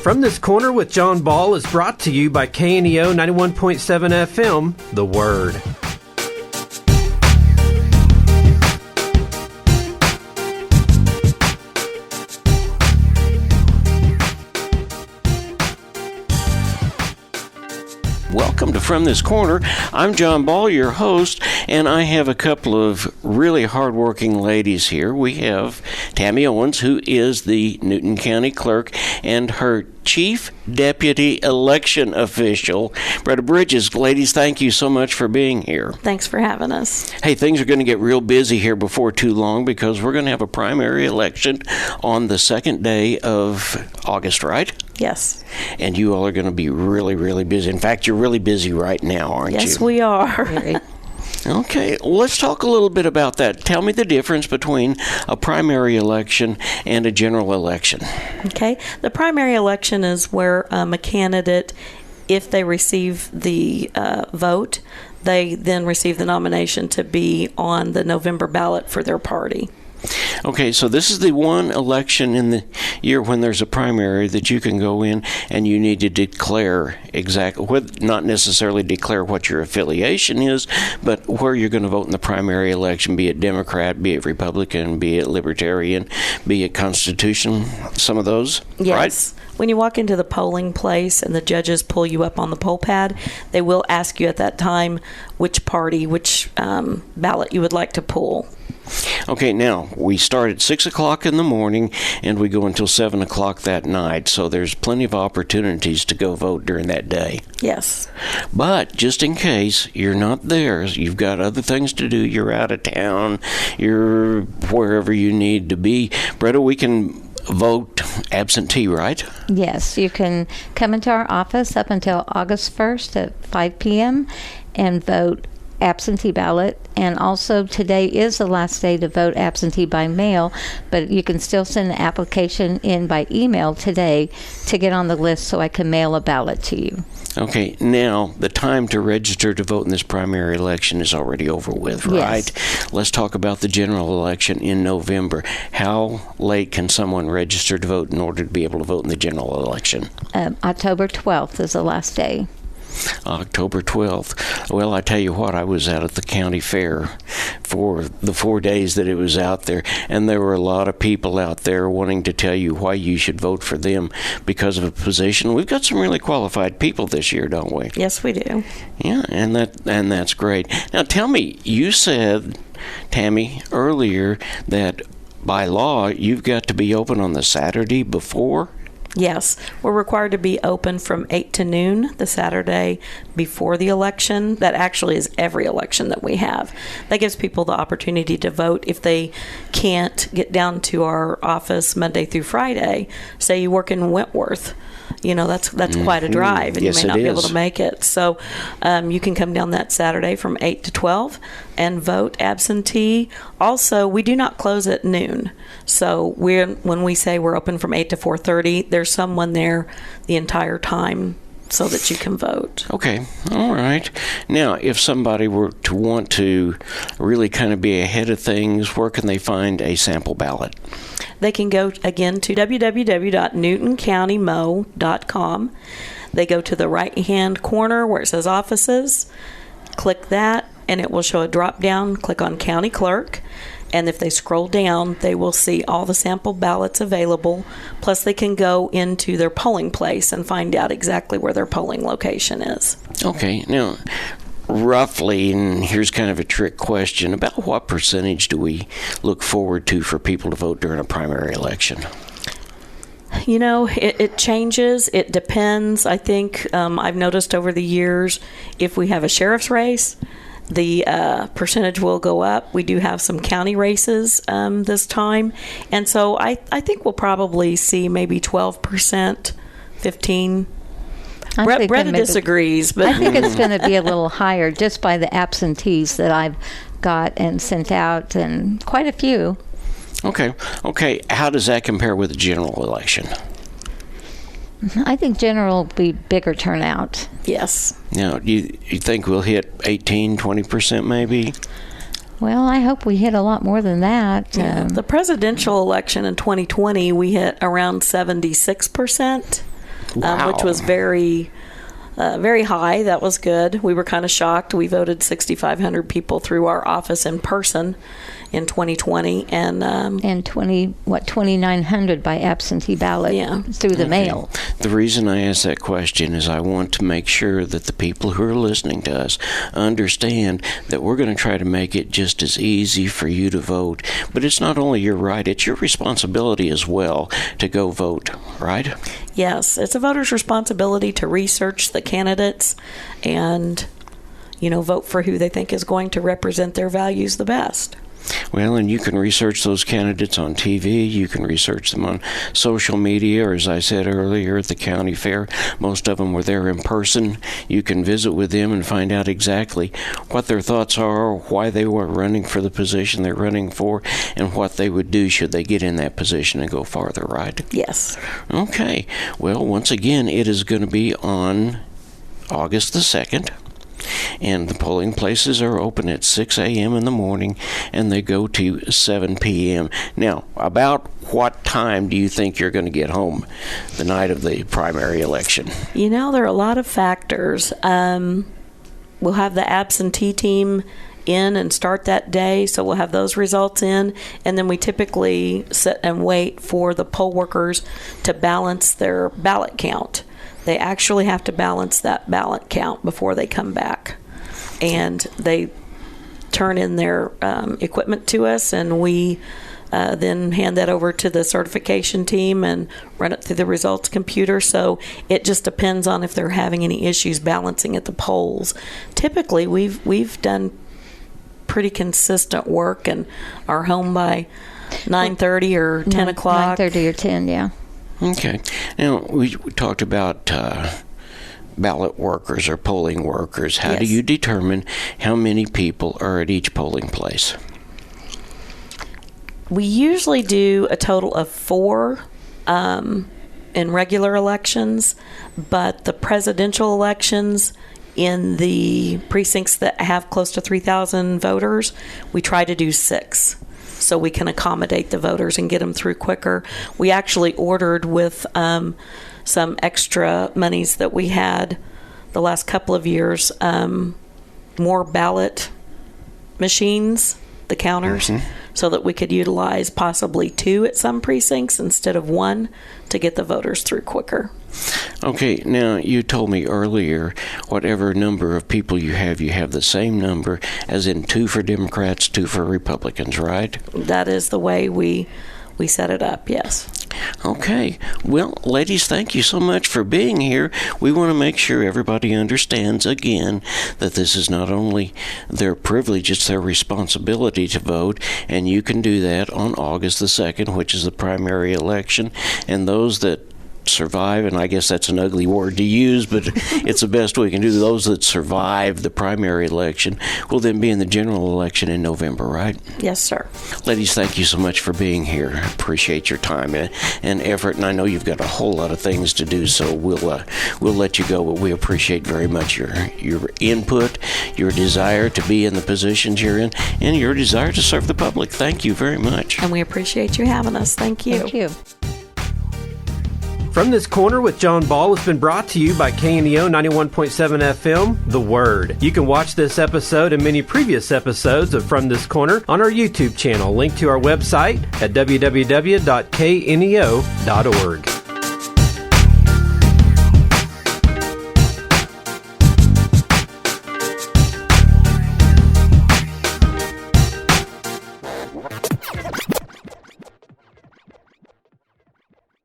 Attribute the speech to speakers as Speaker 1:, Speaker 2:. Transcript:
Speaker 1: From This Corner with John Ball is brought to you by KNEO 91.7 FM, The Word.
Speaker 2: Welcome to From This Corner. I'm John Ball, your host, and I have a couple of really hardworking ladies here. We have Tami Owens, who is the Newton County Clerk, and her Chief Deputy Election Official, Bretta Bridges. Ladies, thank you so much for being here.
Speaker 3: Thanks for having us.
Speaker 2: Hey, things are going to get real busy here before too long because we're going to have a primary election on the second day of August, right?
Speaker 3: Yes.
Speaker 2: And you all are going to be really, really busy. In fact, you're really busy right now, aren't you?
Speaker 3: Yes, we are.
Speaker 2: Okay, let's talk a little bit about that. Tell me the difference between a primary election and a general election.
Speaker 3: Okay. The primary election is where a candidate, if they receive the vote, they then receive the nomination to be on the November ballot for their party.
Speaker 2: Okay, so this is the one election in the year when there's a primary that you can go in and you need to declare exactly, not necessarily declare what your affiliation is, but where you're going to vote in the primary election, be it Democrat, be it Republican, be it Libertarian, be it Constitution, some of those,
Speaker 3: yes.
Speaker 2: Right?
Speaker 3: When you walk into the polling place and the judges pull you up on the poll pad, they will ask you at that time which party, which ballot you would like to pull.
Speaker 2: Okay, now, we start at 6 o'clock in the morning and we go until 7 o'clock that night, so there's plenty of opportunities to go vote during that day.
Speaker 3: Yes.
Speaker 2: But just in case you're not there, you've got other things to do, you're out of town, you're wherever you need to be, Bretta, we can vote absentee, right?
Speaker 4: Yes, you can come into our office up until August 1st at 5 p.m. and vote absentee ballot, and also today is the last day to vote absentee by mail, but you can still send an application in by email today to get on the list so I can mail a ballot to you.
Speaker 2: Okay, now the time to register to vote in this primary election is already over with, right?
Speaker 4: Yes.
Speaker 2: Let's talk about the general election in November. How late can someone register to vote in order to be able to vote in the general election?
Speaker 4: October 12th is the last day.
Speaker 2: October 12th. Well, I tell you what, I was out at the county fair for the 4 days that it was out there, and there were a lot of people out there wanting to tell you why you should vote for them because of a position. We've got some really qualified people this year, don't we?
Speaker 3: Yes, we do.
Speaker 2: Yeah, and that's great. Now, tell me, you said, Tami, earlier that by law you've got to be open on the Saturday before?
Speaker 3: Yes, we're required to be open from 8 to noon the Saturday before the election. That actually is every election that we have. That gives people the opportunity to vote if they can't get down to our office Monday through Friday. Say you work in Wentworth. You know, that's quite a drive, and
Speaker 2: yes,
Speaker 3: you may not be
Speaker 2: is.
Speaker 3: able to make it. So you can come down that Saturday from 8 to 12 and vote absentee. Also, we do not close at noon. So when we say we're open from 8 to 4:30, there's someone there the entire time so that you can vote.
Speaker 2: Okay, all right. Now, if somebody were to want to really kind of be ahead of things, where can they find a sample ballot?
Speaker 3: They can go, again, to www.newtoncountymo.com. They go to the right-hand corner where it says Offices, click that, and it will show a drop-down. Click on County Clerk, and if they scroll down, they will see all the sample ballots available, plus they can go into their polling place and find out exactly where their polling location is.
Speaker 2: Okay, now, roughly, and here's kind of a trick question, about what percentage do we look forward to for people to vote during a primary election?
Speaker 3: You know, it changes. It depends. I think I've noticed over the years, if we have a sheriff's race, the percentage will go up. We do have some county races this time. And so I think we'll probably see maybe 12%, 15%. Bretta disagrees, but
Speaker 4: I think it's going to be a little higher just by the absentees that I've got and sent out, and quite a few.
Speaker 2: Okay. How does that compare with the general election?
Speaker 4: I think general will be bigger turnout.
Speaker 3: Yes.
Speaker 2: Now, you think we'll hit 18, 20% maybe?
Speaker 4: Well, I hope we hit a lot more than that.
Speaker 3: Yeah. The presidential election in 2020, we hit around 76%,
Speaker 2: Wow.
Speaker 3: which was very high. That was good. We were kind of shocked. We voted 6,500 people through our office in person in 2020, and
Speaker 4: 2,900 by absentee ballot through the mail.
Speaker 2: The reason I ask that question is I want to make sure that the people who are listening to us understand that we're going to try to make it just as easy for you to vote. But it's not only your right, it's your responsibility as well to go vote, right?
Speaker 3: Yes, it's a voter's responsibility to research the candidates and, vote for who they think is going to represent their values the best.
Speaker 2: Well, and you can research those candidates on TV. You can research them on social media, or as I said earlier, at the county fair. Most of them were there in person. You can visit with them and find out exactly what their thoughts are, why they were running for the position they're running for, and what they would do should they get in that position and go farther, right?
Speaker 3: Yes.
Speaker 2: Okay. Well, once again, it is going to be on August the 2nd. And the polling places are open at 6 a.m. in the morning, and they go to 7 p.m. Now, about what time do you think you're going to get home the night of the primary election?
Speaker 3: There are a lot of factors. We'll have the absentee team in and start that day, so we'll have those results in, and then we typically sit and wait for the poll workers to balance their ballot count. They actually have to balance that ballot count before they come back. And they turn in their equipment to us, and we then hand that over to the certification team and run it through the results computer. So it just depends on if they're having any issues balancing at the polls. Typically, we've done pretty consistent work and are home by 9:30 or 10 o'clock.
Speaker 4: 9:30 or 10, yeah.
Speaker 2: Okay. Now, we talked about ballot workers or polling workers. How do you determine how many people are at each polling place?
Speaker 3: We usually do a total of 4 in regular elections, but the presidential elections in the precincts that have close to 3,000 voters, we try to do 6. So we can accommodate the voters and get them through quicker. We actually ordered with some extra monies that we had the last couple of years, more ballot machines, the counters, so that we could utilize possibly 2 at some precincts instead of 1 to get the voters through quicker.
Speaker 2: Okay, now you told me earlier whatever number of people you have the same number, as in 2 for Democrats, 2 for Republicans, right?
Speaker 3: That is the way we set it up, yes.
Speaker 2: Okay. Well, ladies, thank you so much for being here. We want to make sure everybody understands, again, that this is not only their privilege, it's their responsibility to vote, and you can do that on August the 2nd, which is the primary election, and those that survive, and I guess that's an ugly word to use, but it's the best we can do. Those that survive the primary election will then be in the general election in November, right?
Speaker 3: Yes, sir.
Speaker 2: Ladies, thank you so much for being here. I appreciate your time and effort, and I know you've got a whole lot of things to do, so we'll let you go, but we appreciate very much your input, your desire to be in the positions you're in, and your desire to serve the public. Thank you very much.
Speaker 3: And we appreciate you having us. Thank you.
Speaker 4: Thank you.
Speaker 1: From This Corner with John Ball has been brought to you by KNEO 91.7 FM, The Word. You can watch this episode and many previous episodes of From This Corner on our YouTube channel, linked to our website at www.kneo.org.